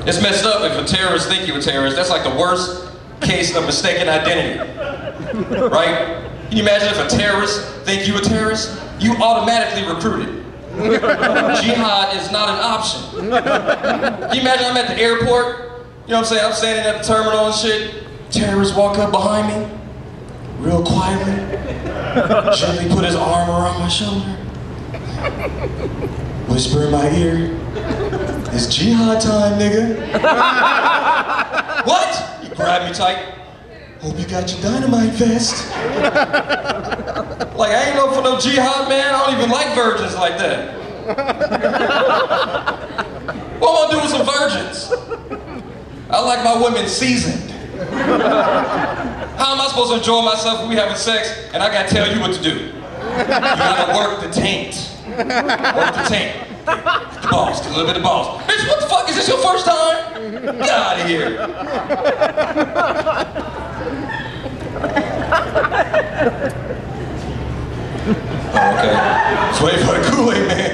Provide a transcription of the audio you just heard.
It's messed up if a terrorist think you're a terrorist. That's like the worst case of mistaken identity, right? Can you imagine if a terrorist think you a terrorist? You automatically recruited. Jihad is not an option. Can you imagine I'm at the airport, you know what I'm saying? I'm standing at the terminal and shit. Terrorists walk up behind me, real quietly, gently put his arm around my shoulder, whisper in my ear, "It's jihad time, nigga." What? He grabbed me tight. "Hope you got your dynamite vest." Like, I ain't no for no jihad, man. I don't even like virgins like that. What am I gonna do with some virgins? I like my women seasoned. How am I supposed to enjoy myself when we having sex and I gotta tell you what to do? You gotta work the taint. Work the taint. The balls, get a little bit of balls. Bitch, what the fuck? Is this your first time? Get out of here. Oh, okay. Just wait for the Kool-Aid man.